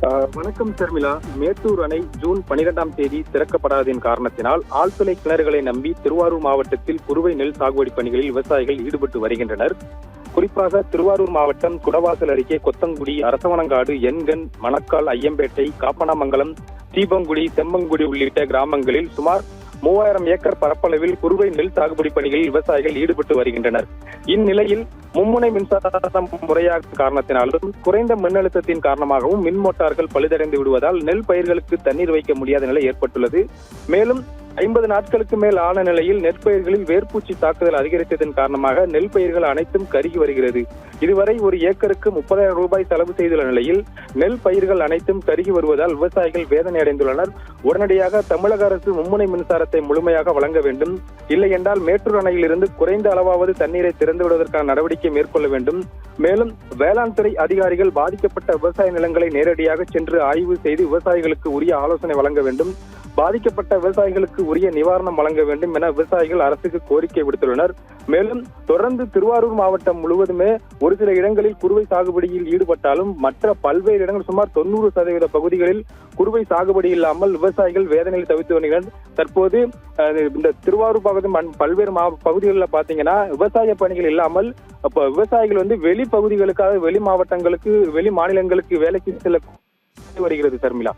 வணக்கம் சர்மிளா. மேட்டூர் அணை ஜூன் 12ஆம் தேதி திறக்கப்படாததின் காரணத்தினால் ஆழ்துளை கிணறுகளை நம்பி திருவாரூர் மாவட்டத்தில் குறுவை நெல் சாகுபடி பணிகளில் விவசாயிகள் ஈடுபட்டு வருகின்றனர். குறிப்பாக திருவாரூர் மாவட்டம் குடவாசல் அருகே கொத்தங்குடி, அரசவனங்காடு, எண்கண், மணக்கால், ஐயம்பேட்டை, காப்பனாமங்கலம், தீபங்குடி, செம்மங்குடி உள்ளிட்ட கிராமங்களில் சுமார் 3000 ஏக்கர் பரப்பளவில் குறுவை நெல் சாகுபடி பணிகளில் விவசாயிகள் ஈடுபட்டு வருகின்றனர். இந்நிலையில் மும்முனை மின்சாரம் முறையாக காரணத்தினாலும் குறைந்த மின்னழுத்தத்தின் காரணமாகவும் மின் மோட்டார்கள் பழுதடைந்து விடுவதால் நெல் பயிர்களுக்கு தண்ணீர் வைக்க முடியாத நிலை ஏற்பட்டுள்ளது. மேலும் 50 நாட்களுக்கு மேல் ஆன நிலையில் நெற்பயிர்களில் வேர்பூச்சி தாக்குதல் அதிகரித்ததன் காரணமாக நெல் பயிர்கள் அனைத்தும் கருகி வருகிறது. இதுவரை ஒரு ஏக்கருக்கு 30,000 ரூபாய் செலவு செய்துள்ள நிலையில் நெல் பயிர்கள் அனைத்தும் கருகி வருவதால் விவசாயிகள் வேதனை அடைந்துள்ளனர். உடனடியாக தமிழக அரசு மும்முனை மின்சாரத்தை முழுமையாக வழங்க வேண்டும். இல்லை என்றால் மேட்டூர் அணையில் இருந்து குறைந்த அளவாவது தண்ணீரை திறந்து விடுவதற்கான நடவடிக்கை மேற்கொள்ள வேண்டும். மேலும் வேளாண் துறை அதிகாரிகள் பாதிக்கப்பட்ட விவசாய நிலங்களை நேரடியாக சென்று ஆய்வு செய்து விவசாயிகளுக்கு உரிய ஆலோசனை வழங்க வேண்டும். பாதிக்கப்பட்ட விவசாயிகளுக்கு உரிய நிவாரணம் வழங்க வேண்டும் என விவசாயிகள் அரசுக்கு கோரிக்கை விடுத்துள்ளனர். மேலும் தொடர்ந்து திருவாரூர் மாவட்டம் முழுவதுமே ஒரு சில இடங்களில் குறுவை சாகுபடியில் ஈடுபட்டாலும் மற்ற பல்வேறு இடங்கள் சுமார் 90% பகுதிகளில் குறுவை சாகுபடி இல்லாமல் விவசாயிகள் வேதனையில் தவித்து வருகின்றனர். தற்போது இந்த திருவாரூர் பகுதி பல்வேறு பகுதிகளில் பாத்தீங்கன்னா விவசாய பணிகள் இல்லாமல் விவசாயிகள் வெளி பகுதிகளுக்காக வெளி மாவட்டங்களுக்கு வெளி மாநிலங்களுக்கு வேலைக்கு செல்ல வருகிறது. சர்மிளா.